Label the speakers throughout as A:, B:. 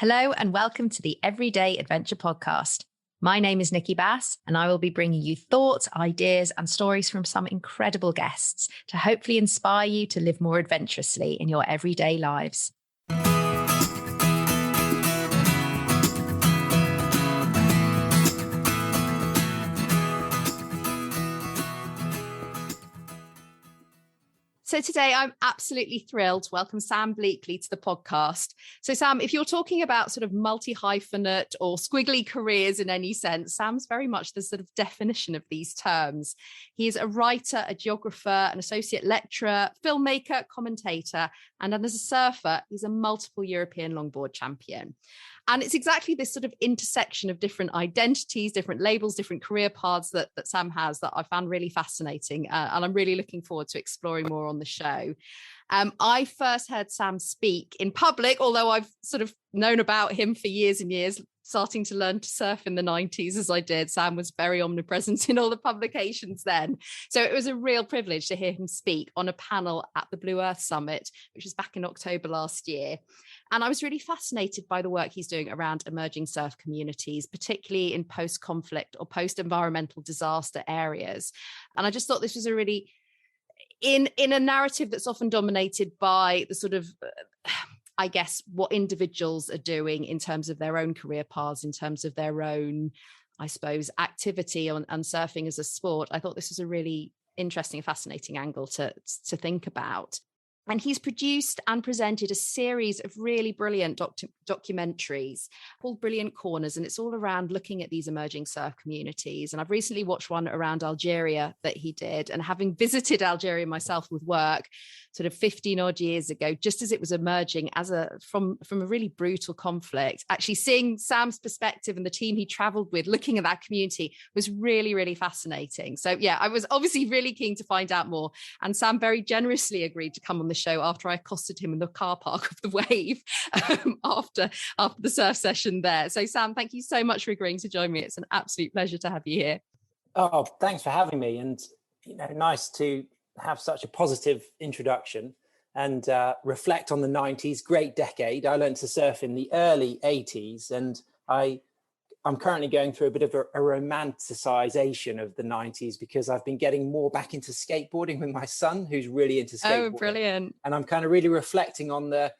A: Hello and welcome to the Everyday Adventure podcast. My name is Nicki Bass and I will be bringing you thoughts, ideas and stories from some incredible guests to hopefully inspire you to live more adventurously in your everyday lives. So today I'm absolutely thrilled to welcome Sam Bleakley to the podcast. So Sam, if you're talking about sort of multi-hyphenate or squiggly careers in any sense, Sam's very much the sort of definition of these terms. He is a writer, a geographer, an associate lecturer, filmmaker, commentator, and as a surfer, he's a multiple European longboard champion. And it's exactly this sort of intersection of different identities, different labels, different career paths that Sam has that I found really fascinating. And I'm really looking forward to exploring more on the show. I first heard Sam speak in public, although I've sort of known about him for years and years, starting to learn to surf in the 90s as I did. Sam was very omnipresent in all the publications then. So it was a real privilege to hear him speak on a panel at the Blue Earth Summit, which was back in October last year. And I was really fascinated by the work he's doing around emerging surf communities, particularly in post-conflict or post-environmental disaster areas. And I just thought this was a really, in a narrative that's often dominated by the sort of, I guess, what individuals are doing in terms of their own career paths, in terms of their own, I suppose, activity on surfing as a sport. I thought this was a really interesting and fascinating angle to think about. And he's produced and presented a series of really brilliant documentaries called Brilliant Corners. And it's all around looking at these emerging surf communities. And I've recently watched one around Algeria that he did. And having visited Algeria myself with work sort of 15 odd years ago, just as it was emerging from a really brutal conflict, actually seeing Sam's perspective and the team he traveled with, looking at that community was really, really fascinating. So yeah, I was obviously really keen to find out more. And Sam very generously agreed to come on the show after I accosted him in the car park of the Wave after the surf session there. So Sam, thank you so much for agreeing to join me. It's an absolute pleasure to have you here.
B: Oh, thanks for having me. And, nice to have such a positive introduction and reflect on the 90s, great decade. I learned to surf in the early 80s and I'm currently going through a bit of a romanticization of the 90s because I've been getting more back into skateboarding with my son, who's really into skateboarding.
A: Oh, brilliant.
B: And I'm kind of really reflecting on the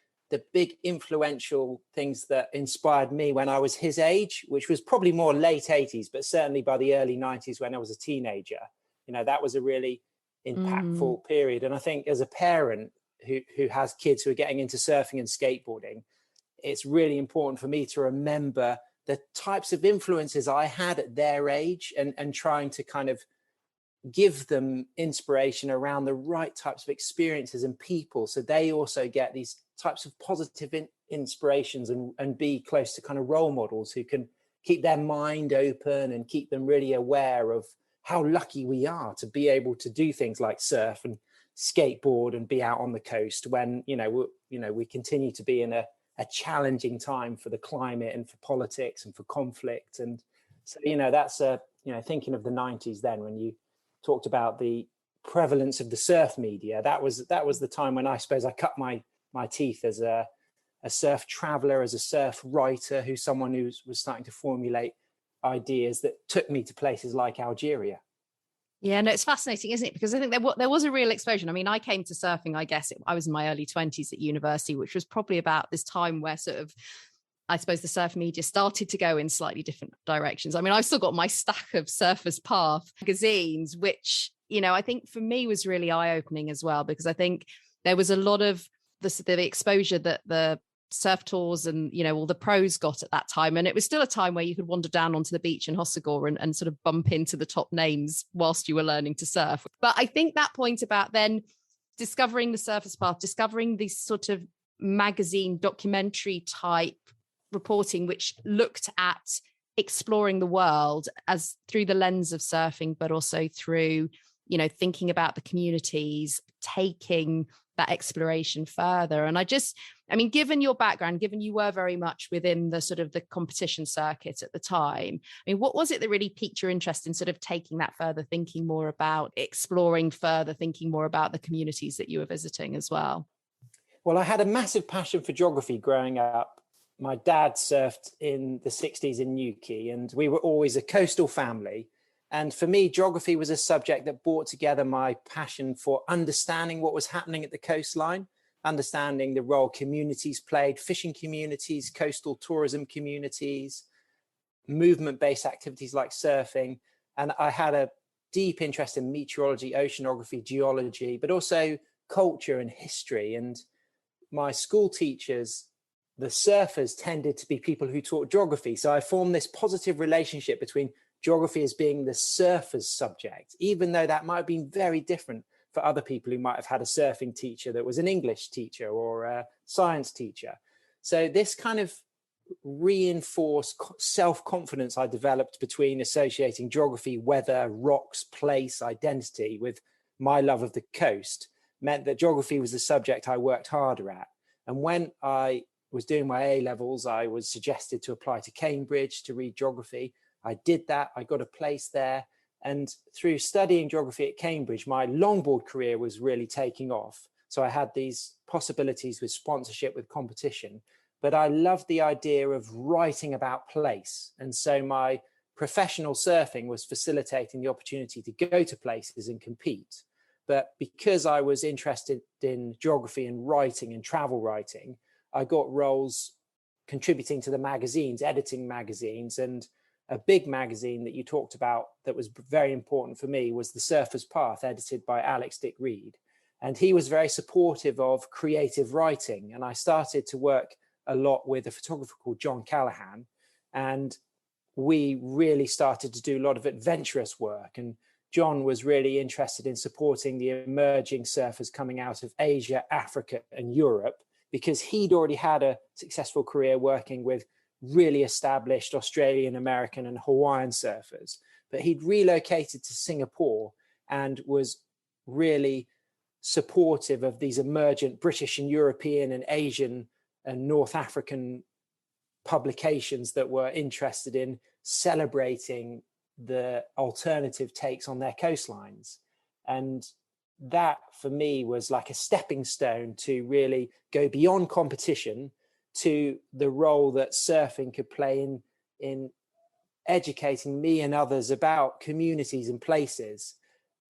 B: big influential things that inspired me when I was his age, which was probably more late 80s, but certainly by the early 90s when I was a teenager. That was a really impactful period. And I think as a parent who has kids who are getting into surfing and skateboarding, it's really important for me to remember the types of influences I had at their age and trying to kind of give them inspiration around the right types of experiences and people. So they also get these types of positive inspirations and be close to kind of role models who can keep their mind open and keep them really aware of how lucky we are to be able to do things like surf and skateboard and be out on the coast when, we continue to be in a challenging time for the climate and for politics and for conflict. And so, that's thinking of the 90s then when you talked about the prevalence of the surf media, that was the time when I suppose I cut my teeth as a surf traveler, as a surf writer, someone who was starting to formulate ideas that took me to places like Algeria.
A: Yeah, no, it's fascinating, isn't it? Because I think there was a real explosion. I mean, I came to surfing, I was in my early 20s at university, which was probably about this time where sort of, I suppose the surf media started to go in slightly different directions. I mean, I've still got my stack of Surfer's Path magazines, which, I think for me was really eye-opening as well, because I think there was a lot of the exposure that the surf tours and all the pros got at that time, and it was still a time where you could wander down onto the beach in Hossegor and sort of bump into the top names whilst you were learning to surf. But I think that point about then discovering the Surfer's Path, discovering these sort of magazine documentary type reporting which looked at exploring the world as through the lens of surfing, but also through thinking about the communities, taking that exploration further. And given your background, given you were very much within the sort of the competition circuit at the time, what was it that really piqued your interest in sort of taking that further, thinking more about exploring further, thinking more about the communities that you were visiting as well?
B: Well, I had a massive passion for geography growing up. my dad surfed in the 60s in Newquay, and we were always a coastal family. And for me, geography was a subject that brought together my passion for understanding what was happening at the coastline, understanding the role communities played, fishing communities, coastal tourism communities, movement-based activities like surfing. And I had a deep interest in meteorology, oceanography, geology, but also culture and history. And my school teachers, the surfers, tended to be people who taught geography. So I formed this positive relationship between geography as being the surfer's subject, even though that might have been very different for other people who might have had a surfing teacher that was an English teacher or a science teacher. So this kind of reinforced self-confidence I developed between associating geography, weather, rocks, place, identity with my love of the coast meant that geography was the subject I worked harder at. And when I was doing my A-levels, I was suggested to apply to Cambridge to read geography. I did that. I got a place there. And through studying geography at Cambridge, my longboard career was really taking off. So I had these possibilities with sponsorship, with competition. But I loved the idea of writing about place. And so my professional surfing was facilitating the opportunity to go to places and compete. But because I was interested in geography and writing and travel writing, I got roles contributing to the magazines, editing magazines. And a big magazine that you talked about that was very important for me was The Surfer's Path, edited by Alex Dick Reed. And he was very supportive of creative writing. And I started to work a lot with a photographer called John Callahan. And we really started to do a lot of adventurous work. And John was really interested in supporting the emerging surfers coming out of Asia, Africa, and Europe, because he'd already had a successful career working with really established Australian, American, and Hawaiian surfers. But he'd relocated to Singapore and was really supportive of these emergent British and European and Asian and North African publications that were interested in celebrating the alternative takes on their coastlines. And that for me was like a stepping stone to really go beyond competition to the role that surfing could play in educating me and others about communities and places.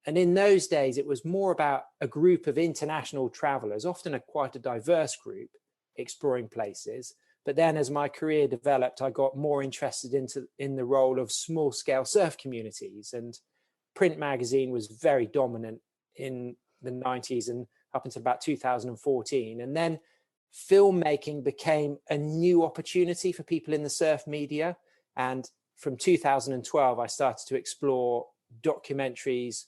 B: And in those days, it was more about a group of international travelers, often quite a diverse group, exploring places. But then as my career developed, I got more interested in the role of small scale surf communities. And print magazine was very dominant in the 90s and up until about 2014. And then filmmaking became a new opportunity for people in the surf media. And from 2012, I started to explore documentaries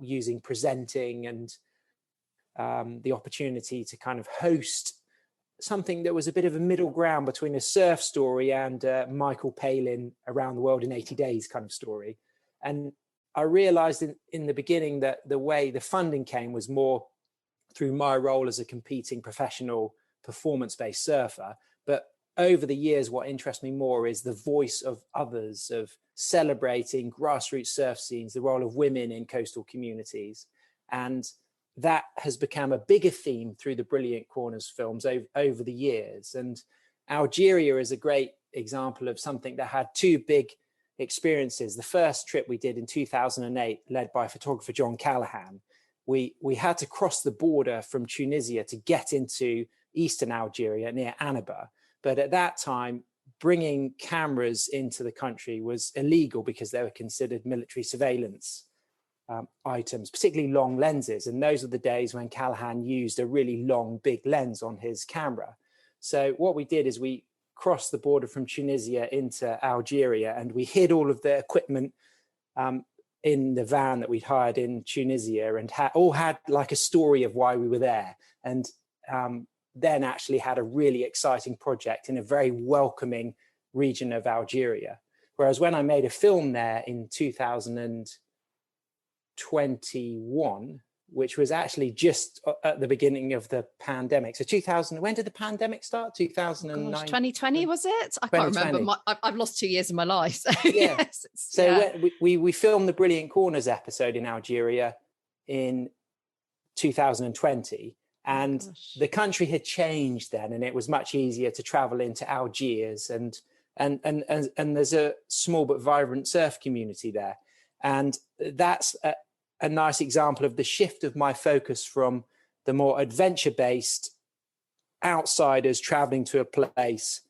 B: using presenting and the opportunity to kind of host something that was a bit of a middle ground between a surf story and Michael Palin around the world in 80 days kind of story. And I realized in the beginning that the way the funding came was more through my role as a competing professional performance-based surfer. But over the years, what interests me more is the voice of others, of celebrating grassroots surf scenes, the role of women in coastal communities. And that has become a bigger theme through the Brilliant Corners films over the years. And Algeria is a great example of something that had two big experiences. The first trip we did in 2008, led by photographer John Callahan, we had to cross the border from Tunisia to get into eastern Algeria near Annaba. But at that time, bringing cameras into the country was illegal because they were considered military surveillance items, particularly long lenses. And those are the days when Callahan used a really long, big lens on his camera. So what we did is we crossed the border from Tunisia into Algeria, and we hid all of the equipment in the van that we'd hired in Tunisia, and all had like a story of why we were there. And then actually had a really exciting project in a very welcoming region of Algeria. Whereas when I made a film there in 2021, which was actually just at the beginning of the pandemic. So when did the pandemic start? 2009?
A: 2020 was it? I can't remember. I've lost 2 years of my life. So
B: yeah.
A: Yes,
B: so we filmed the Brilliant Corners episode in Algeria in 2020. And
A: gosh.
B: the country had changed then, and it was much easier to travel into Algiers, and there's a small but vibrant surf community there. And that's a nice example of the shift of my focus from the more adventure-based outsiders traveling to a place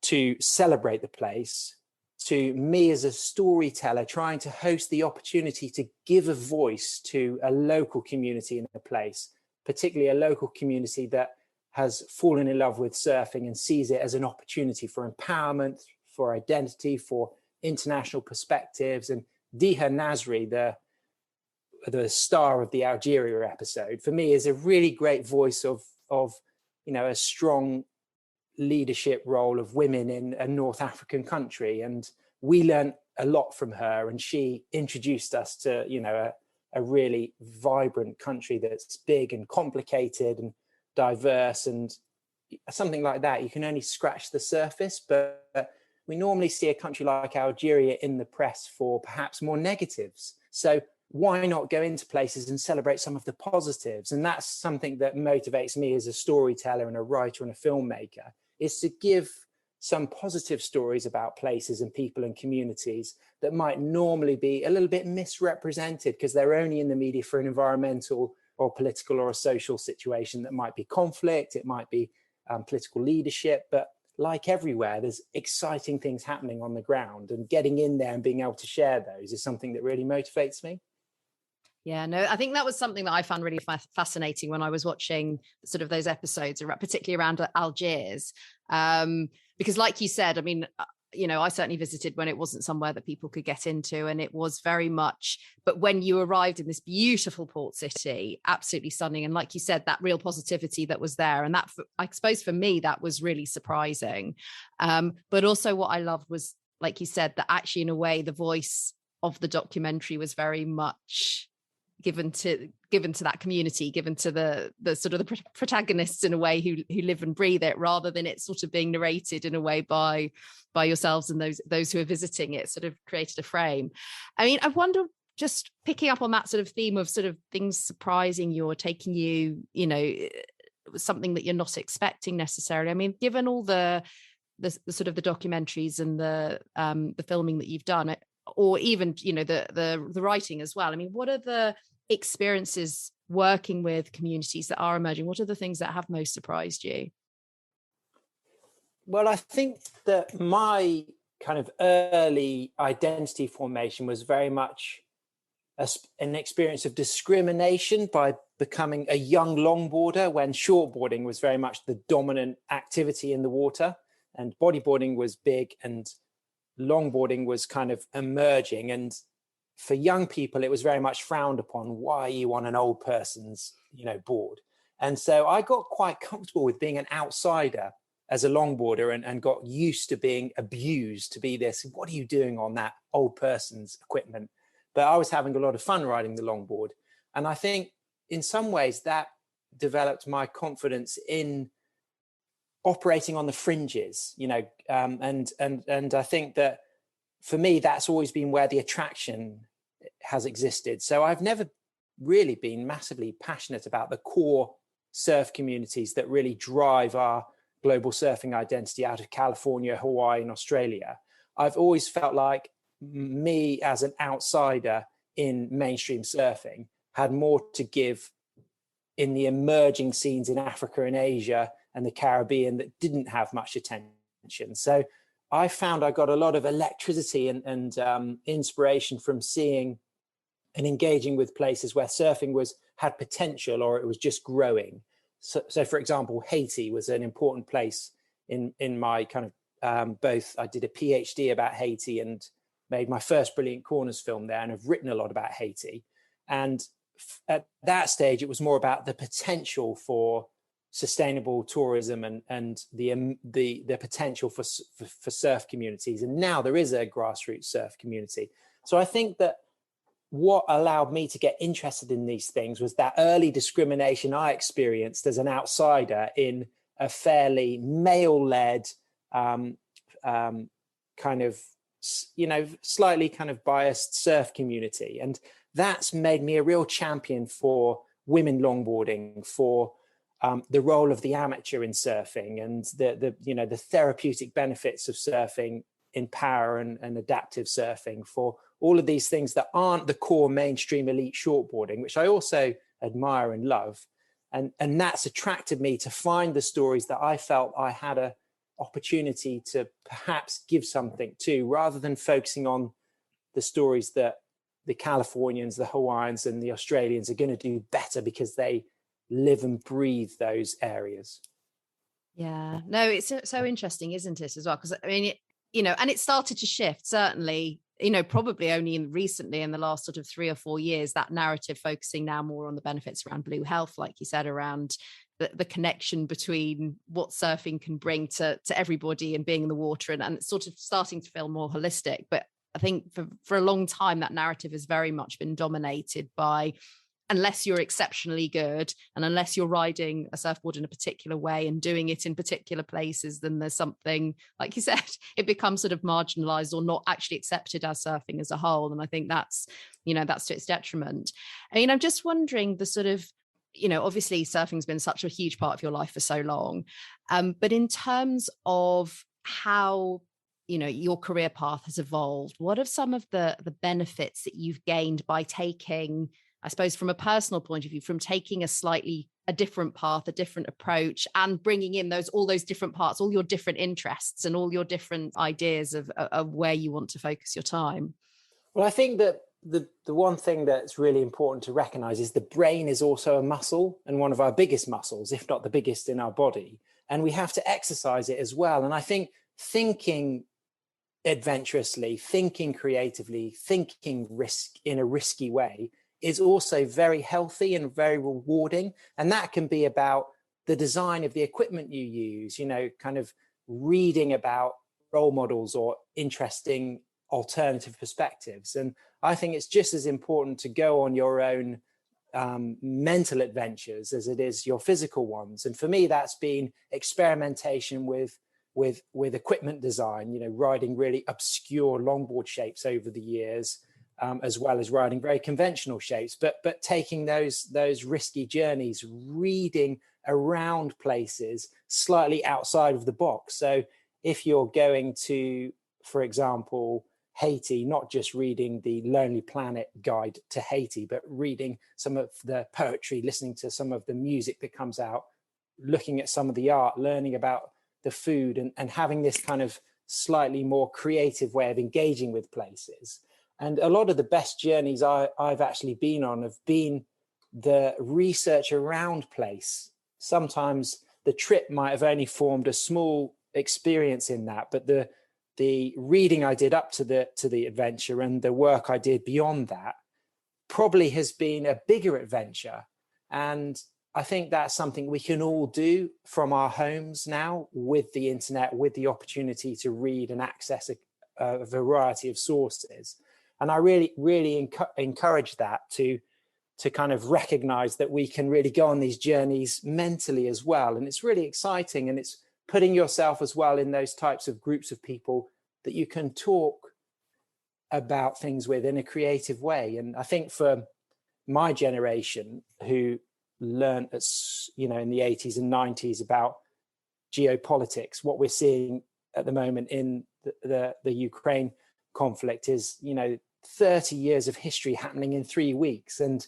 B: to celebrate the place, to me as a storyteller trying to host the opportunity to give a voice to a local community in a place, particularly a local community that has fallen in love with surfing and sees it as an opportunity for empowerment, for identity, for international perspectives. And Diha Nasri, the star of the Algeria episode, for me is a really great voice of a strong leadership role of women in a North African country. And we learned a lot from her, and she introduced us to a really vibrant country that's big and complicated and diverse, and something like that you can only scratch the surface. But we normally see a country like Algeria in the press for perhaps more negatives. So why not go into places and celebrate some of the positives? And that's something that motivates me as a storyteller and a writer and a filmmaker, is to give some positive stories about places and people and communities that might normally be a little bit misrepresented because they're only in the media for an environmental or political or a social situation that might be conflict, it might be political leadership. But like everywhere, there's exciting things happening on the ground, and getting in there and being able to share those is something that really motivates me.
A: Yeah, no, I think that was something that I found really fascinating when I was watching sort of those episodes, particularly around Algiers. Because like you said, I mean, I certainly visited when it wasn't somewhere that people could get into, and it was very much, but when you arrived in this beautiful port city, absolutely stunning. And like you said, that real positivity that was there. And that, I suppose for me, that was really surprising. But also what I loved was, like you said, that actually in a way, the voice of the documentary was very much given to that community, given to the sort of the protagonists in a way who live and breathe it, rather than it sort of being narrated in a way by yourselves and those who are visiting it. Sort of created a frame. I mean, I wonder, just picking up on that sort of theme of sort of things surprising you or taking you, something that you're not expecting necessarily. I mean, given all the sort of the documentaries and the filming that you've done, or even the writing as well, I mean, what are the experiences working with communities that are emerging? What are the things that have most surprised you?
B: Well, I think that my kind of early identity formation was very much an experience of discrimination by becoming a young longboarder when shortboarding was very much the dominant activity in the water, and bodyboarding was big and longboarding was kind of emerging. And for young people, it was very much frowned upon. Why are you on an old person's, board? And so I got quite comfortable with being an outsider as a longboarder, and got used to being abused to be this, what are you doing on that old person's equipment? But I was having a lot of fun riding the longboard. And I think in some ways that developed my confidence in operating on the fringes, and I think that for me, that's always been where the attraction has existed. So I've never really been massively passionate about the core surf communities that really drive our global surfing identity out of California, Hawaii, and Australia. I've always felt like me as an outsider in mainstream surfing had more to give in the emerging scenes in Africa and Asia and the Caribbean that didn't have much attention. So I found I got a lot of electricity and inspiration from seeing and engaging with places where surfing had potential, or it was just growing. So for example, Haiti was an important place in my kind of both. I did a PhD about Haiti and made my first Brilliant Corners film there, and have written a lot about Haiti. And at that stage, it was more about the potential for sustainable tourism and the potential for surf communities. And now there is a grassroots surf community. So I think that what allowed me to get interested in these things was that early discrimination I experienced as an outsider in a fairly male-led kind of, slightly kind of biased surf community. And that's made me a real champion for women longboarding, for the role of the amateur in surfing, and the therapeutic benefits of surfing in power and adaptive surfing, for all of these things that aren't the core mainstream elite shortboarding, which I also admire and love. And that's attracted me to find the stories that I felt I had a opportunity to perhaps give something to, rather than focusing on the stories that the Californians, the Hawaiians and the Australians are going to do better because they live and breathe those areas.
A: Yeah, no, it's so interesting, isn't it, as well? Because I mean, and it started to shift, certainly, probably only recently in the last sort of 3 or 4 years, that narrative focusing now more on the benefits around blue health, like you said, around the connection between what surfing can bring to everybody and being in the water, and it's sort of starting to feel more holistic. But I think for a long time, that narrative has very much been dominated by, unless you're exceptionally good and unless you're riding a surfboard in a particular way and doing it in particular places, then there's something, like you said, it becomes sort of marginalized or not actually accepted as surfing as a whole. And I think that's to its detriment. I mean, I'm just wondering, the sort of, obviously surfing's been such a huge part of your life for so long. But in terms of how, your career path has evolved, what are some of the benefits that you've gained by taking, I suppose, from a personal point of view, from taking a different path, a different approach, and bringing in all those different parts, all your different interests and all your different ideas of where you want to focus your time?
B: Well, I think that the one thing that's really important to recognize is the brain is also a muscle, and one of our biggest muscles, if not the biggest in our body. And we have to exercise it as well. And I think thinking adventurously, thinking creatively, thinking in a risky way is also very healthy and very rewarding. And that can be about the design of the equipment you use, kind of reading about role models or interesting alternative perspectives. And I think it's just as important to go on your own mental adventures as it is your physical ones. And for me, that's been experimentation with equipment design, riding really obscure longboard shapes over the years, as well as riding very conventional shapes, but taking those risky journeys, reading around places slightly outside of the box. So if you're going to, for example, Haiti, not just reading the Lonely Planet guide to Haiti, but reading some of the poetry, listening to some of the music that comes out, looking at some of the art, learning about the food, and having this kind of slightly more creative way of engaging with places. And a lot of the best journeys I've actually been on have been the research around place. Sometimes the trip might have only formed a small experience in that, but the reading I did up to the adventure and the work I did beyond that probably has been a bigger adventure. And I think that's something we can all do from our homes now, with the internet, with the opportunity to read and access a variety of sources. And I really, really encourage that to kind of recognize that we can really go on these journeys mentally as well. And it's really exciting. And it's putting yourself as well in those types of groups of people that you can talk about things with in a creative way. And I think for my generation, who learned in the 80s and 90s about geopolitics, what we're seeing at the moment in the Ukraine conflict is 30 years of history happening in 3 weeks, and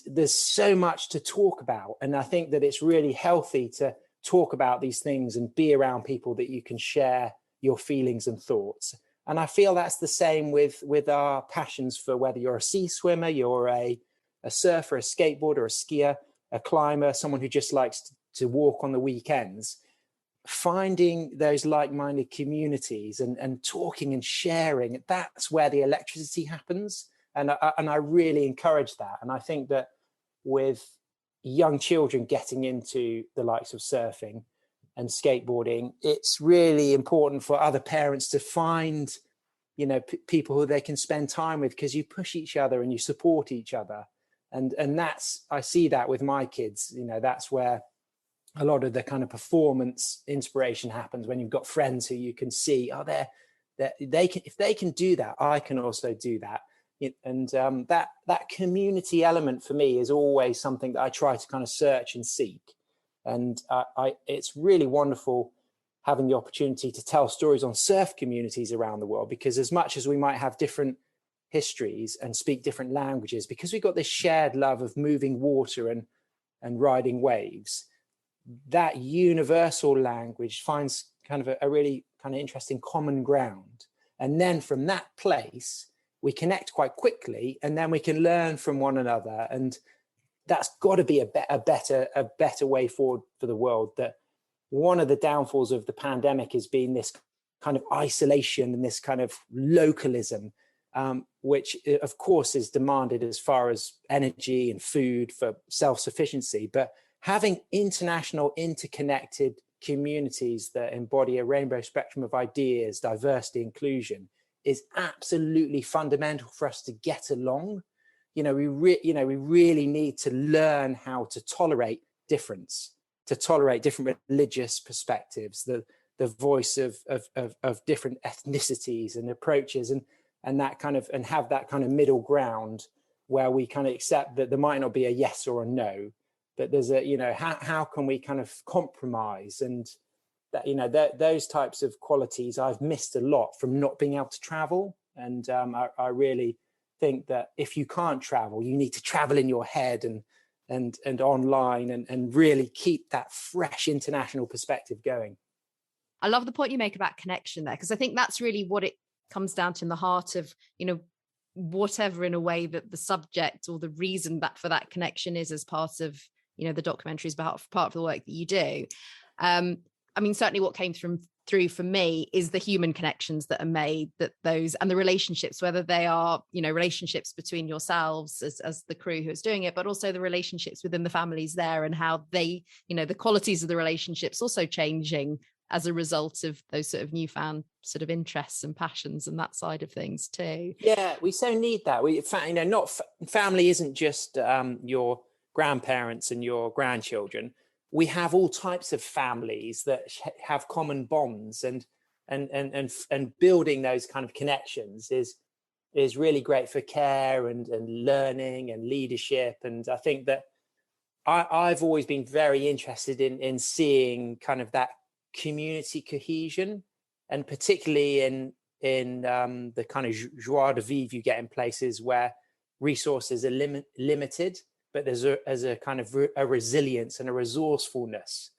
B: there's so much to talk about. And I think that it's really healthy to talk about these things and be around people that you can share your feelings and thoughts. And I feel that's the same with our passions, for whether you're a sea swimmer, you're a surfer, a skateboarder, a skier, a climber, someone who just likes to walk on the weekends. Finding those like-minded communities and talking and sharing, that's where the electricity happens. And I really encourage that. And I think that with young children getting into the likes of surfing and skateboarding, it's really important for other parents to find people who they can spend time with, because you push each other and you support each other. And that's, I see that with my kids. That's where a lot of the kind of performance inspiration happens, when you've got friends who you can see, they can, if they can do that, I can also do that. And that community element for me is always something that I try to kind of search and seek. And it's really wonderful having the opportunity to tell stories on surf communities around the world, because as much as we might have different histories and speak different languages, because we've got this shared love of moving water and riding waves, that universal language finds kind of a really kind of interesting common ground. And then from that place, we connect quite quickly, and then we can learn from one another. And that's got to be a better way forward for the world. That one of the downfalls of the pandemic has been this kind of isolation and this kind of localism, which of course is demanded as far as energy and food for self-sufficiency. But having international, interconnected communities that embody a rainbow spectrum of ideas, diversity, inclusion, is absolutely fundamental for us to get along. We really need to learn how to tolerate difference, to tolerate different religious perspectives, the voice of different ethnicities and approaches, and that kind of, and have that kind of middle ground where we kind of accept that there might not be a yes or a no, but there's a, how can we kind of compromise? And that, those types of qualities I've missed a lot from not being able to travel. And I really think that if you can't travel, you need to travel in your head and online, and really keep that fresh international perspective going.
A: I love the point you make about connection there, because I think that's really what it comes down to in the heart of, whatever in a way that the subject or the reason that for that connection is as part of, the documentary is part of the work that you do. Certainly what came through for me is the human connections that are made, that those, and the relationships, whether they are, relationships between yourselves as the crew who is doing it, but also the relationships within the families there, and how they, the qualities of the relationships also changing as a result of those sort of newfound sort of interests and passions and that side of things too.
B: Yeah, we so need that. Family isn't just your grandparents and your grandchildren. We have all types of families that have common bonds, and building those kind of connections is really great for care and learning and leadership. And I think that I've always been very interested in seeing kind of that community cohesion, and particularly in the kind of joie de vivre you get in places where resources are limited, but there's a kind of a resilience and a resourcefulness.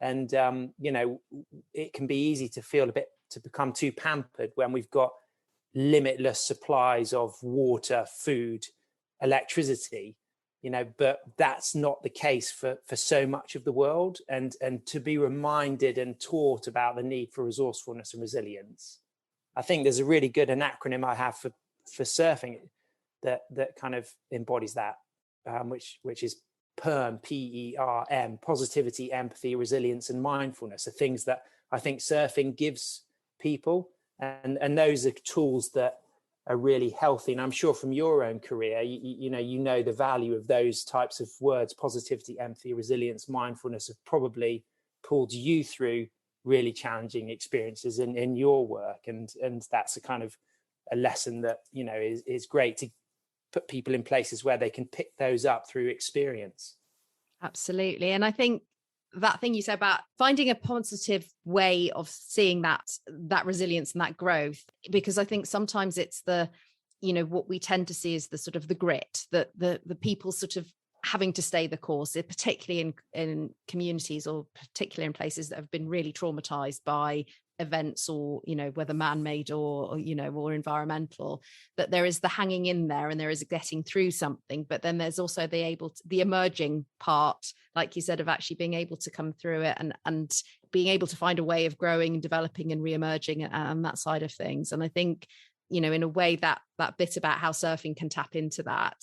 B: And it can be easy to become too pampered when we've got limitless supplies of water, food, electricity, but that's not the case for so much of the world. And to be reminded and taught about the need for resourcefulness and resilience. I think there's a really good acronym I have for surfing that kind of embodies that, which is PERM, PERM, positivity, empathy, resilience, and mindfulness are things that I think surfing gives people. And those are tools that are really healthy. And I'm sure from your own career, you know the value of those types of words: positivity, empathy, resilience, mindfulness have probably pulled you through really challenging experiences in your work. And that's a kind of a lesson that, is great to put people in places where they can pick those up through experience.
A: Absolutely. And I think that thing you said about finding a positive way of seeing that resilience and that growth, because I think sometimes it's what we tend to see is the sort of the grit, that the people sort of having to stay the course, particularly in communities, or particularly in places that have been really traumatized by events, or whether man-made or environmental, that there is the hanging in there and there is getting through something. But then there's also the emerging part, like you said, of actually being able to come through it and being able to find a way of growing and developing and re-emerging, and that side of things. And I think in a way that bit about how surfing can tap into that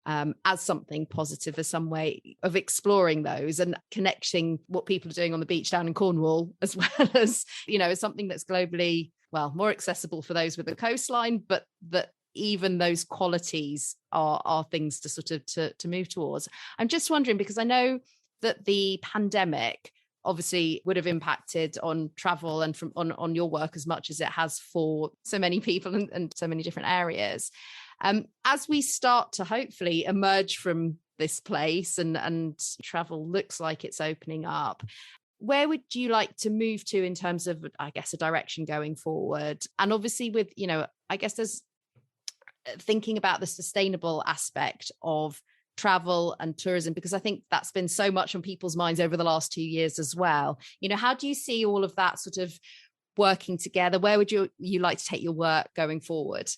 A: as something positive, as some way of exploring those and connecting what people are doing on the beach down in Cornwall, as well as, as something that's globally, more accessible for those with a coastline, but that even those qualities are things to sort of to move towards. I'm just wondering, because I know that the pandemic obviously would have impacted on travel and on your work as much as it has for so many people and so many different areas. As we start to hopefully emerge from this place and travel looks like it's opening up. Where would you like to move to in terms of, I guess, a direction going forward? And obviously with, I guess there's thinking about the sustainable aspect of travel and tourism, because I think that's been so much on people's minds over the last 2 years as well. How do you see all of that sort of working together? Where would you like to take your work going forward?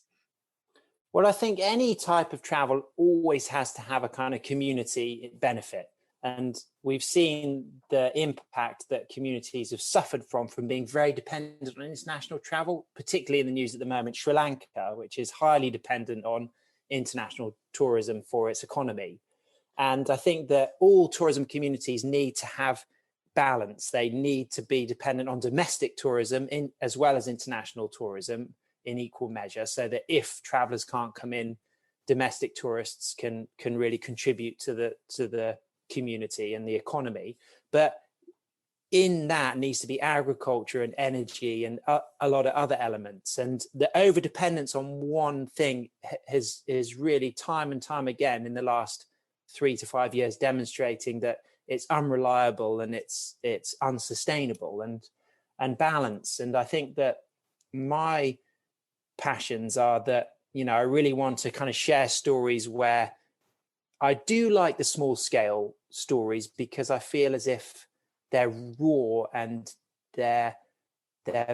B: Well, I think any type of travel always has to have a kind of community benefit. And we've seen the impact that communities have suffered from being very dependent on international travel, particularly in the news at the moment, Sri Lanka, which is highly dependent on international tourism for its economy. And I think that all tourism communities need to have balance. They need to be dependent on domestic tourism as well as international tourism in equal measure, so that if travelers can't come in, domestic tourists can really contribute to the community and the economy. But in that needs to be agriculture and energy and a lot of other elements. And the over dependence on one thing is really time and time again in the last 3 to 5 years demonstrating that it's unreliable and it's unsustainable and balance. And I think that my passions are that, I really want to kind of share stories where I do like the small scale stories, because I feel as if they're raw and they're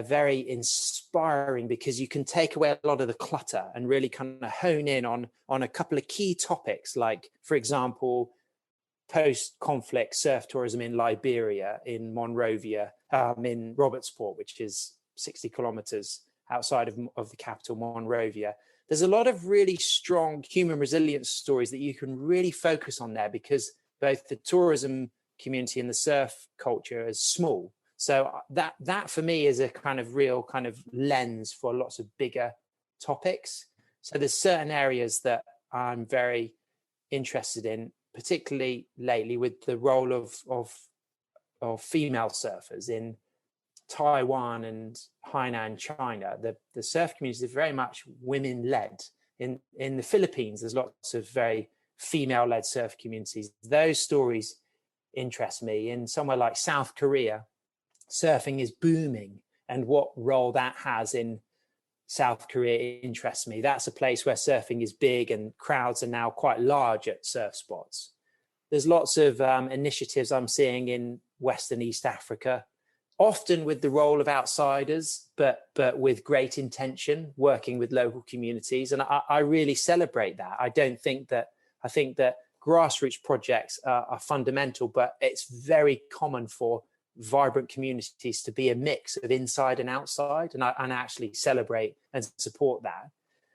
B: very inspiring, because you can take away a lot of the clutter and really kind of hone in on a couple of key topics, like, for example, post-conflict surf tourism in Liberia, in Monrovia, in Robertsport, which is 60 kilometers outside of the capital, Monrovia. There's a lot of really strong human resilience stories that you can really focus on there, because both the tourism community and the surf culture is small. So that for me is a kind of real kind of lens for lots of bigger topics. So there's certain areas that I'm very interested in, particularly lately, with the role of female surfers in Taiwan and Hainan, China. The surf community is very much women-led. In the Philippines, there's lots of very female-led surf communities. Those stories interest me. In somewhere like South Korea, surfing is booming, and what role that has in South Korea interests me. That's a place where surfing is big and crowds are now quite large at surf spots. There's lots of initiatives I'm seeing in West and East Africa, often with the role of outsiders, but with great intention, working with local communities. And I really celebrate that. I think that grassroots projects are fundamental, but it's very common for vibrant communities to be a mix of inside and outside. And I actually celebrate and support that.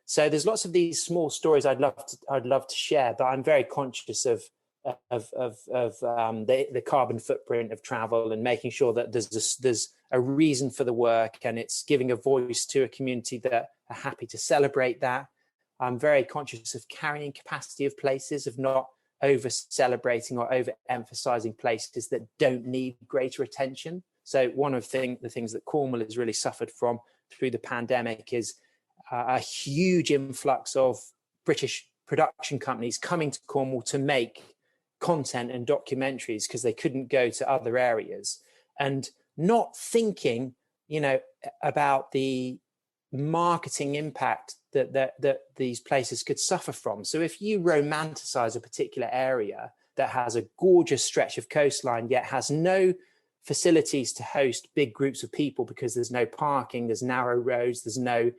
B: So there's lots of these small stories I'd love to share, but I'm very conscious of the carbon footprint of travel, and making sure that there's a reason for the work, and it's giving a voice to a community that are happy to celebrate that. I'm very conscious of carrying capacity of places, of not over celebrating or over emphasizing places that don't need greater attention. So one of the things that Cornwall has really suffered from through the pandemic is a huge influx of British production companies coming to Cornwall to make content and documentaries because they couldn't go to other areas, and not thinking, about the marketing impact that these places could suffer from. So if you romanticize a particular area that has a gorgeous stretch of coastline, yet has no facilities to host big groups of people because there's no parking, there's narrow roads, there's no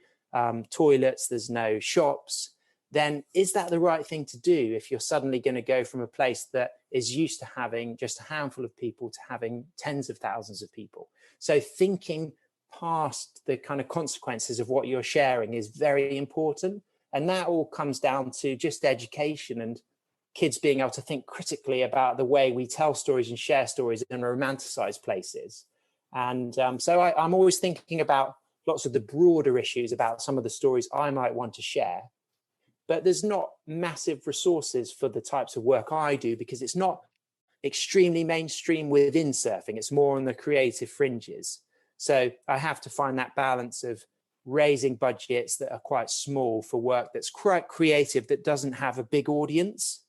B: toilets, there's no shops, then is that the right thing to do if you're suddenly going to go from a place that is used to having just a handful of people to having tens of thousands of people? So thinking past the kind of consequences of what you're sharing is very important. And that all comes down to just education and kids being able to think critically about the way we tell stories and share stories in romanticized places. And so I'm always thinking about lots of the broader issues about some of the stories I might want to share. But there's not massive resources for the types of work I do, because it's not extremely mainstream within surfing. It's more on the creative fringes. So I have to find that balance of raising budgets that are quite small for work that's quite creative, that doesn't have a big audience,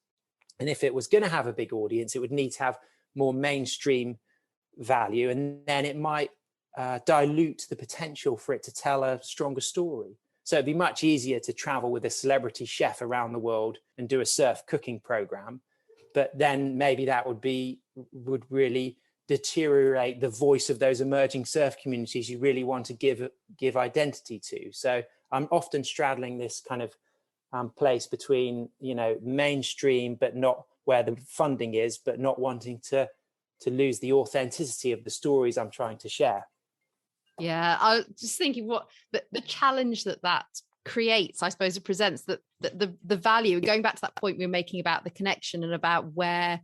B: And if it was going to have a big audience, it would need to have more mainstream value, and then it might dilute the potential for it to tell a stronger story. So it'd be much easier to travel with a celebrity chef around the world and do a surf cooking program, but then maybe that would really deteriorate the voice of those emerging surf communities you really want to give identity to. So I'm often straddling this kind of place between, mainstream, but not where the funding is, but not wanting to lose the authenticity of the stories I'm trying to share.
A: Yeah, I was just thinking what the challenge that creates, I suppose it presents, that the value, going back to that point we were making about the connection and about where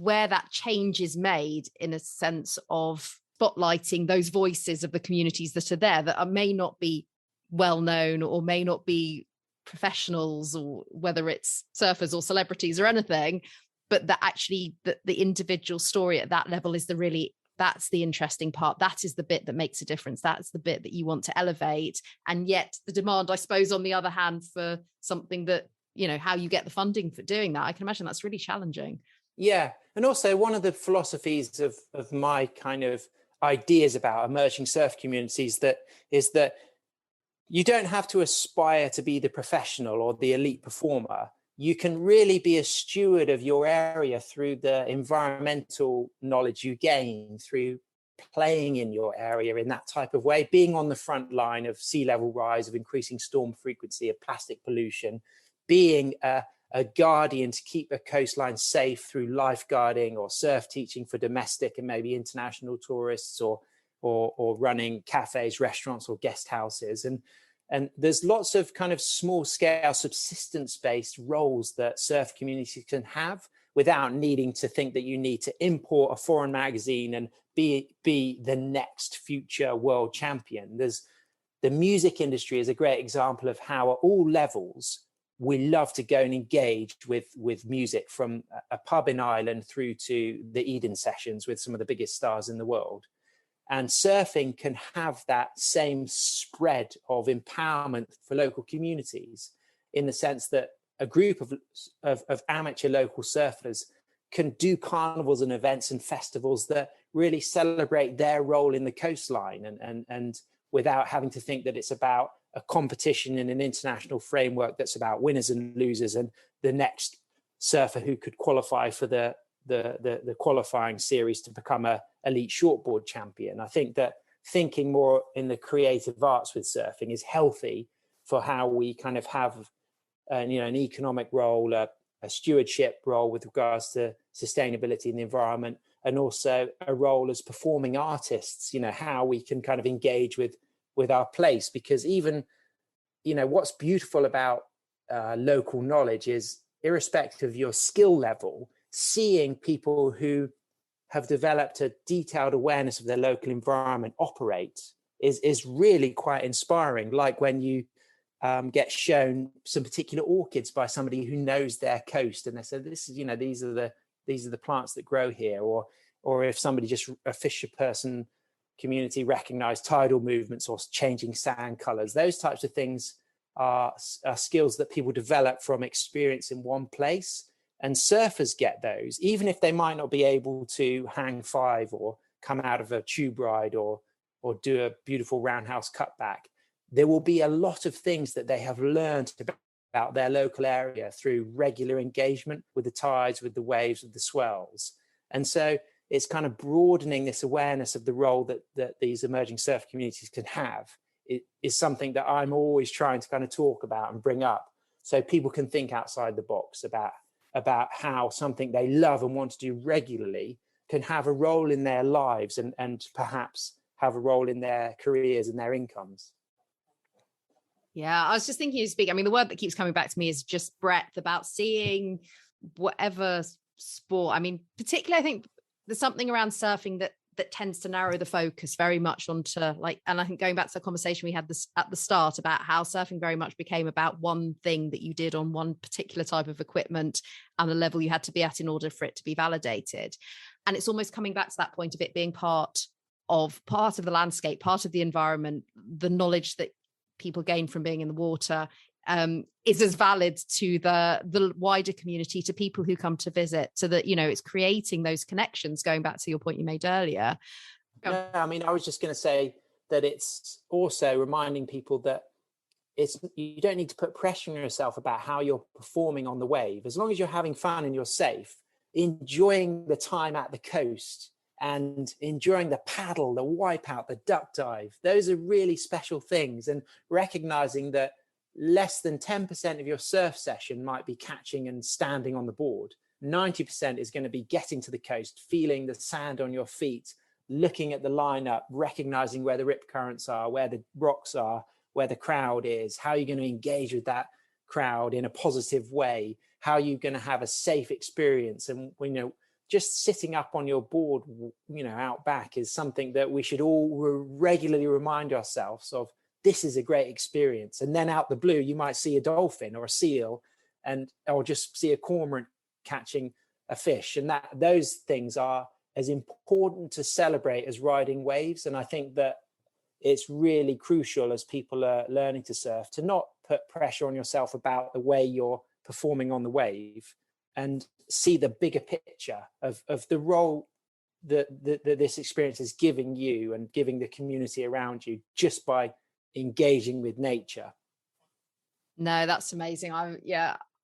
A: that change is made, in a sense of spotlighting those voices of the communities that are there that may not be well known or may not be professionals, or whether it's surfers or celebrities or anything, but that actually the individual story at that level is that's the interesting part. That is the bit that makes a difference. That's the bit that you want to elevate. And yet the demand, I suppose, on the other hand, for something that, how you get the funding for doing that, I can imagine that's really challenging.
B: Yeah. And also one of the philosophies of my kind of ideas about emerging surf communities is that you don't have to aspire to be the professional or the elite performer. You can really be a steward of your area through the environmental knowledge you gain through playing in your area in that type of way, being on the front line of sea level rise, of increasing storm frequency, of plastic pollution, being a guardian to keep a coastline safe through lifeguarding or surf teaching for domestic and maybe international tourists, or running cafes, restaurants, or guest houses. And there's lots of kind of small scale subsistence-based roles that surf communities can have without needing to think that you need to import a foreign magazine and be the next future world champion. The music industry is a great example of how at all levels we love to go and engage with music, from a pub in Ireland through to the Eden sessions with some of the biggest stars in the world. And surfing can have that same spread of empowerment for local communities, in the sense that a group of amateur local surfers can do carnivals and events and festivals that really celebrate their role in the coastline, and without having to think that it's about a competition in an international framework that's about winners and losers and the next surfer who could qualify for the qualifying series to become a elite shortboard champion. I think that thinking more in the creative arts with surfing is healthy for how we kind of have an economic role, a stewardship role with regards to sustainability in the environment, and also a role as performing artists, how we can kind of engage with our place. Because even, what's beautiful about local knowledge is, irrespective of your skill level, seeing people who have developed a detailed awareness of their local environment operate is really quite inspiring. Like when you get shown some particular orchids by somebody who knows their coast, and they say, this is, these are the plants that grow here, or if somebody, just a fisher person community, recognize tidal movements or changing sand colors. Those types of things are skills that people develop from experience in one place. And surfers get those, even if they might not be able to hang five or come out of a tube ride or do a beautiful roundhouse cutback. There will be a lot of things that they have learned about their local area through regular engagement with the tides, with the waves, with the swells. And so it's kind of broadening this awareness of the role that these emerging surf communities can have. It is something that I'm always trying to kind of talk about and bring up, so people can think outside the box about how something they love and want to do regularly can have a role in their lives and perhaps have a role in their careers and their incomes.
A: Yeah, I was just thinking you speak. I mean, the word that keeps coming back to me is just breadth, about seeing whatever sport. I mean, particularly, I think there's something around surfing that tends to narrow the focus very much onto, like, and I think going back to the conversation we had this at the start about how surfing very much became about one thing that you did on one particular type of equipment and the level you had to be at in order for it to be validated. And it's almost coming back to that point of it being part of the landscape, part of the environment, the knowledge that people gain from being in the water, is as valid to the wider community, to people who come to visit, so that, it's creating those connections, going back to your point you made earlier.
B: No, I mean, I was just going to say that it's also reminding people that you don't need to put pressure on yourself about how you're performing on the wave. As long as you're having fun and you're safe, enjoying the time at the coast and enjoying the paddle, the wipeout, the duck dive, those are really special things. And recognizing that less than 10% of your surf session might be catching and standing on the board. 90% is going to be getting to the coast, feeling the sand on your feet, looking at the lineup, recognizing where the rip currents are, where the rocks are, where the crowd is, how you're going to engage with that crowd in a positive way, how you're going to have a safe experience. And, just sitting up on your board, out back is something that we should all regularly remind ourselves of. This is a great experience. And then out the blue, you might see a dolphin or a seal, or just see a cormorant catching a fish. And those things are as important to celebrate as riding waves. And I think that it's really crucial, as people are learning to surf, to not put pressure on yourself about the way you're performing on the wave, and see the bigger picture of the role that this experience is giving you and giving the community around you, just by engaging with nature.
A: No, that's amazing.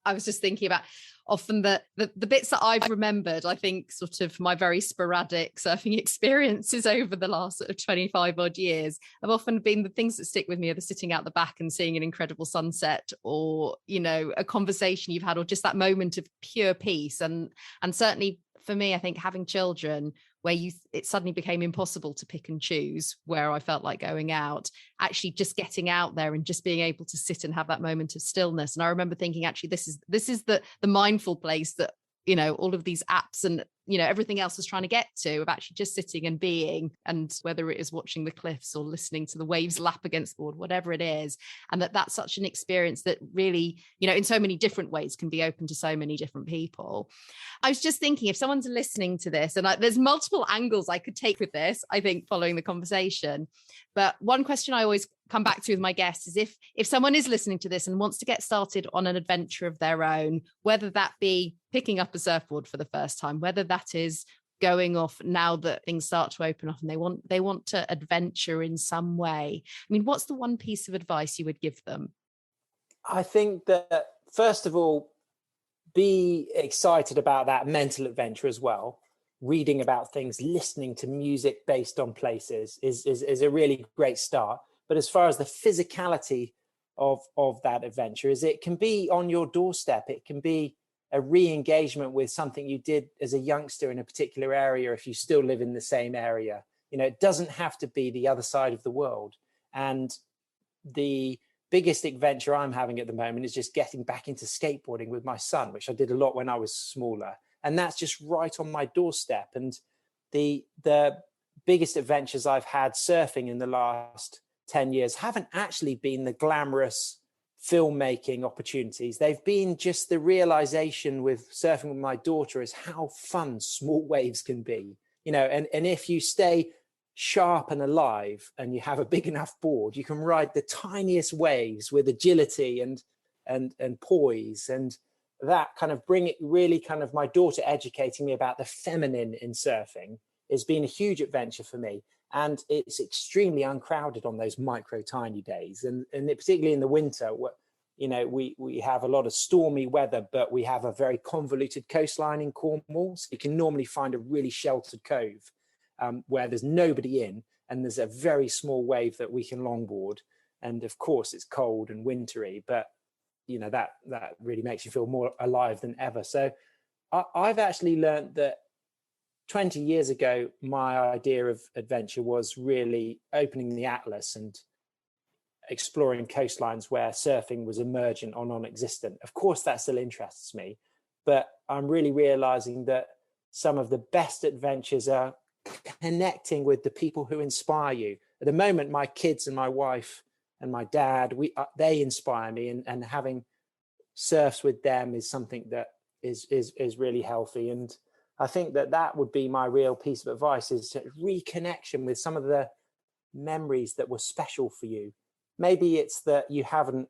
A: I was just thinking about often the bits that I've remembered. I think sort of my very sporadic surfing experiences over the last sort of 25 odd years have often been the things that stick with me, are the sitting out the back and seeing an incredible sunset, or, a conversation you've had, or just that moment of pure peace. And certainly for me, I think having children, where it suddenly became impossible to pick and choose where I felt like going out, actually just getting out there and just being able to sit and have that moment of stillness. And I remember thinking, actually, this is the mindful place that, all of these apps and, everything else is trying to get to, of actually just sitting and being, and whether it is watching the cliffs or listening to the waves lap against the board, whatever it is. And that's such an experience that really, in so many different ways can be open to so many different people. I was just thinking, if someone's listening to this, and there's multiple angles I could take with this, I think, following the conversation. But one question I always come back to with my guests is, if someone is listening to this and wants to get started on an adventure of their own, whether that be picking up a surfboard for the first time, whether that is going off now that things start to open up and they want to adventure in some way. I mean, what's the one piece of advice you would give them?
B: I think that, first of all, be excited about that mental adventure as well. Reading about things, listening to music based on places is a really great start. But as far as the physicality of that adventure, is it can be on your doorstep. It can be a re-engagement with something you did as a youngster in a particular area, if you still live in the same area. It doesn't have to be the other side of the world. And the biggest adventure I'm having at the moment is just getting back into skateboarding with my son, which I did a lot when I was smaller. And that's just right on my doorstep. And the biggest adventures I've had surfing in the last 10 years haven't actually been the glamorous filmmaking opportunities. They've been just the realization with surfing with my daughter is how fun small waves can be. And if you stay sharp and alive and you have a big enough board, you can ride the tiniest waves with agility and poise. And that kind of my daughter educating me about the feminine in surfing has been a huge adventure for me. And it's extremely uncrowded on those micro tiny days. And particularly in the winter, we have a lot of stormy weather, but we have a very convoluted coastline in Cornwall. So you can normally find a really sheltered cove where there's nobody in, and there's a very small wave that we can longboard. And of course it's cold and wintry, but that really makes you feel more alive than ever. So I've actually learned that 20 years ago, my idea of adventure was really opening the atlas and exploring coastlines where surfing was emergent or non-existent. Of course, that still interests me, but I'm really realizing that some of the best adventures are connecting with the people who inspire you. At the moment, my kids and my wife and my dad, they inspire me, and having surfs with them is something that is really healthy. And I think that would be my real piece of advice, is to reconnection with some of the memories that were special for you. Maybe it's that you haven't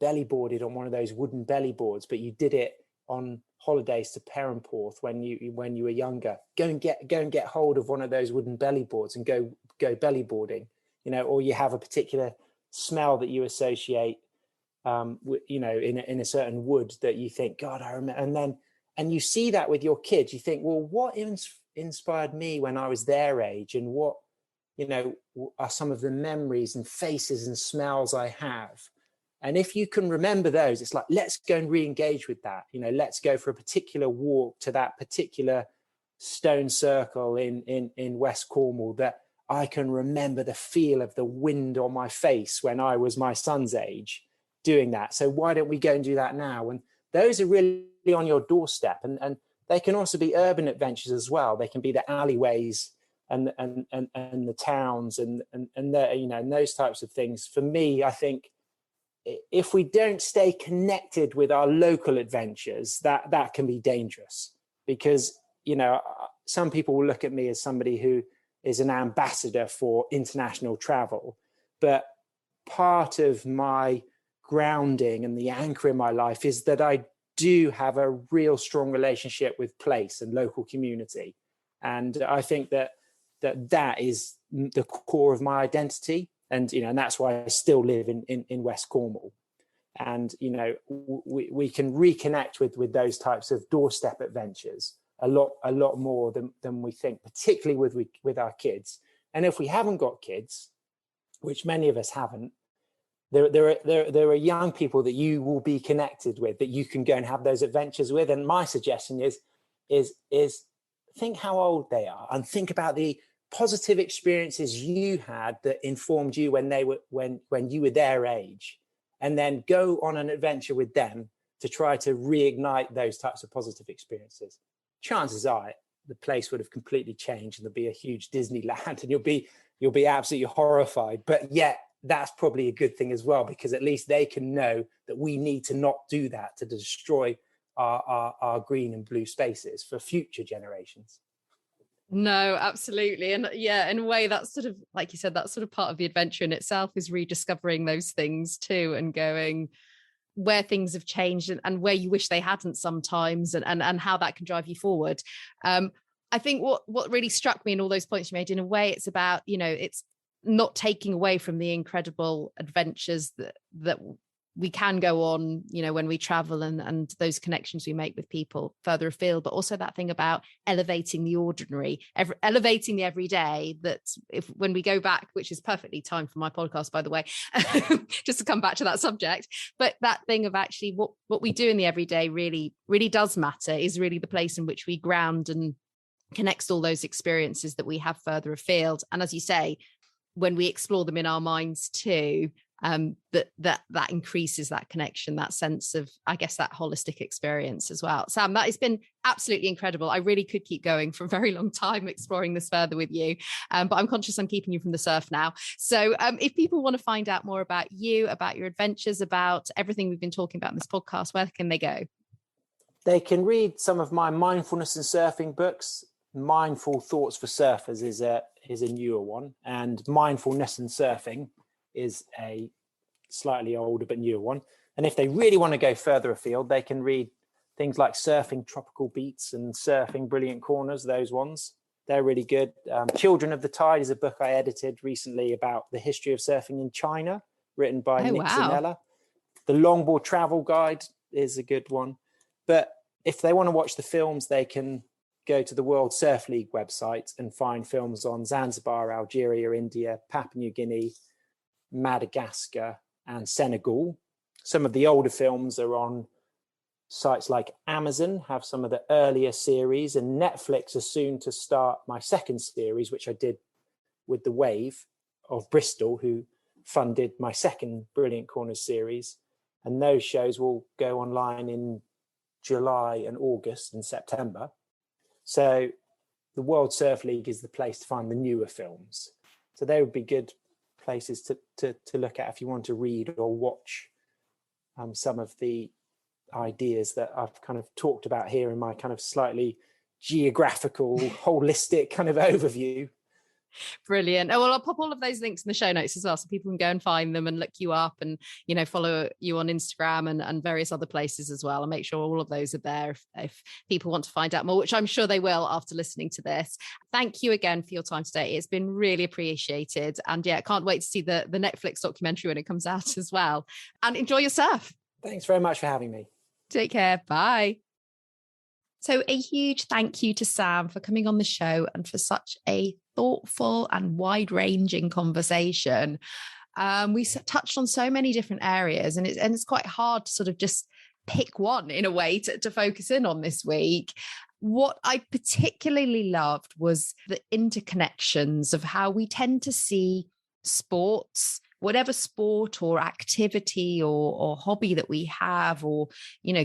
B: belly boarded on one of those wooden belly boards, but you did it on holidays to Perranporth when you were younger, go and get hold of one of those wooden belly boards and go belly boarding, or you have a particular smell that you associate, in a certain wood that you think, God, I remember. And you see that with your kids, you think, well, what inspired me when I was their age, and what, are some of the memories and faces and smells I have. And if you can remember those, it's like, let's go and re-engage with that. Let's go for a particular walk to that particular stone circle in West Cornwall that I can remember the feel of the wind on my face when I was my son's age doing that. So why don't we go and do that now? And those are really on your doorstep. And they can also be urban adventures as well. They can be the alleyways and the towns and those types of things. For me, I think, if we don't stay connected with our local adventures, that can be dangerous, because some people will look at me as somebody who is an ambassador for international travel, but part of my grounding and the anchor in my life is that I do have a real strong relationship with place and local community, and I think that is the core of my identity. And that's why I still live in West Cornwall. And we can reconnect with those types of doorstep adventures a lot more than we think, particularly with our kids. And if we haven't got kids, which many of us haven't, there are young people that you will be connected with, that you can go and have those adventures with. And my suggestion is think how old they are, and think about the positive experiences you had that informed you when you were their age, and then go on an adventure with them to try to reignite those types of positive experiences. Chances are the place would have completely changed, and there'll be a huge Disneyland, and you'll be absolutely horrified. But yet that's probably a good thing as well, because at least they can know that we need to not do that to destroy our green and blue spaces for future generations.
A: No, absolutely. And yeah, in a way, that's sort of, like you said, that's sort of part of the adventure in itself, is rediscovering those things too, and going where things have changed and where you wish they hadn't sometimes, and how that can drive you forward. I think what really struck me in all those points you made, in a way, it's about, it's not taking away from the incredible adventures that we can go on, when we travel, and those connections we make with people further afield, but also that thing about elevating the ordinary, elevating the everyday, that when we go back, which is perfectly timed for my podcast, by the way, just to come back to that subject, but that thing of actually what we do in the everyday really, really does matter, is really the place in which we ground and connects all those experiences that we have further afield. And as you say, when we explore them in our minds too, that increases that connection, that sense of, I guess, that holistic experience as well. Sam, that has been absolutely incredible. I really could keep going for a very long time exploring this further with you, but I'm conscious I'm keeping you from the surf now. So if people want to find out more about you, about your adventures, about everything we've been talking about in this podcast, where can they go?
B: They can read some of my mindfulness and surfing books. Mindful Thoughts for Surfers is a newer one, and Mindfulness and Surfing is a slightly older but newer one. And if they really want to go further afield, they can read things like Surfing Tropical Beats and Surfing Brilliant Corners. Those ones, they're really good. Children of the Tide is a book I edited recently about the history of surfing in China, written by Nicki. The Longboard Travel Guide is a good one. But if they want to watch the films, they can go to the World Surf League website and find films on Zanzibar, Algeria, India, Papua New Guinea, Madagascar, and Senegal. Some of the older films are on sites like Amazon, have some of the earlier series, and Netflix is soon to start my second series, which I did with The Wave of Bristol, who funded my second Brilliant Corners series. And those shows will go online in July and August and September. So the World Surf League is the place to find the newer films. So they would be good places to look at if you want to read or watch some of the ideas that I've kind of talked about here in my kind of slightly geographical, holistic kind of overview.
A: Brilliant. Oh, well, I'll pop all of those links in the show notes as well, so people can go and find them and look you up and, follow you on Instagram and various other places as well. I'll make sure all of those are there if people want to find out more, which I'm sure they will after listening to this. Thank you again for your time today. It's been really appreciated. And yeah, I can't wait to see the Netflix documentary when it comes out as well. And enjoy your surf.
B: Thanks very much for having me.
A: Take care. Bye. So a huge thank you to Sam for coming on the show and for such a thoughtful and wide-ranging conversation. We touched on so many different areas, and it's quite hard to sort of just pick one in a way to focus in on this week. What I particularly loved was the interconnections of how we tend to see sports, whatever sport or activity or hobby that we have, or,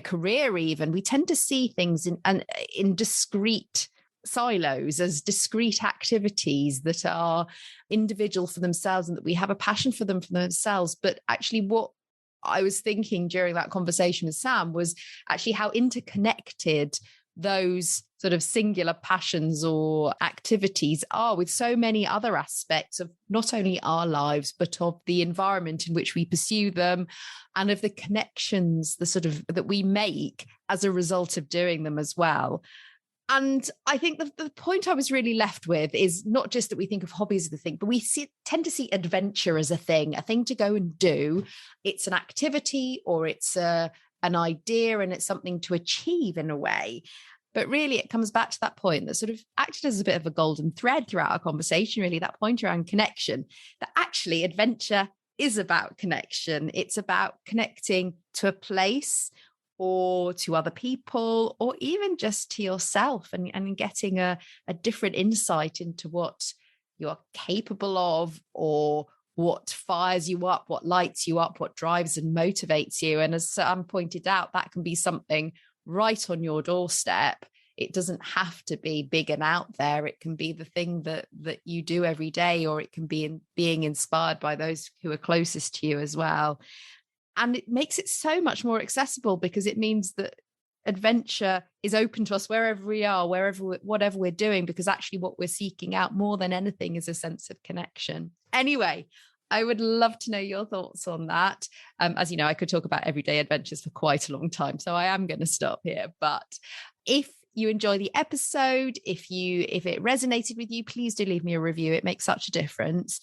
A: career even, we tend to see things in discrete silos, as discrete activities that are individual for themselves and that we have a passion for themselves. But actually what I was thinking during that conversation with Sam was actually how interconnected those sort of singular passions or activities are with so many other aspects of not only our lives, but of the environment in which we pursue them, and of the connections, the sort of that we make as a result of doing them as well. And I think the point I was really left with is not just that we think of hobbies as a thing, but we tend to see adventure as a thing to go and do. It's an activity, or it's an idea, and it's something to achieve in a way. But really, it comes back to that point that sort of acted as a bit of a golden thread throughout our conversation, really, that point around connection, that actually adventure is about connection. It's about connecting to a place, or to other people, or even just to yourself, and getting a different insight into what you're capable of, or what fires you up, what lights you up, what drives and motivates you. And as Sam pointed out, that can be something right on your doorstep. It doesn't have to be big and out there. It can be the thing that you do every day, or it can be being inspired by those who are closest to you as well. And it makes it so much more accessible, because it means that adventure is open to us wherever we are, whatever we're doing, because actually what we're seeking out more than anything is a sense of connection. Anyway, I would love to know your thoughts on that. As you know, I could talk about everyday adventures for quite a long time, so I am going to stop here. But if you enjoy the episode, if it resonated with you, please do leave me a review. It makes such a difference.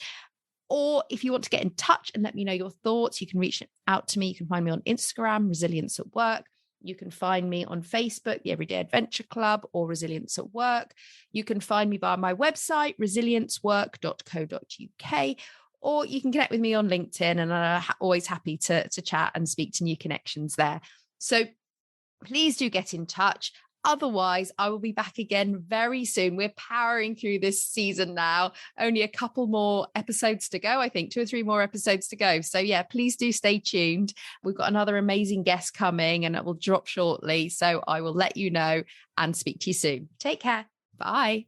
A: Or if you want to get in touch and let me know your thoughts, you can reach out to me. You can find me on Instagram, Resilience at Work. You can find me on Facebook, the Everyday Adventure Club, or Resilience at Work. You can find me via my website, resiliencwork.co.uk, or you can connect with me on LinkedIn, and I'm always happy to chat and speak to new connections there. So please do get in touch. Otherwise, I will be back again very soon. We're powering through this season now. Only a couple more episodes to go, I think, 2 or 3 more episodes to go. So yeah, please do stay tuned. We've got another amazing guest coming, and it will drop shortly. So I will let you know and speak to you soon. Take care. Bye.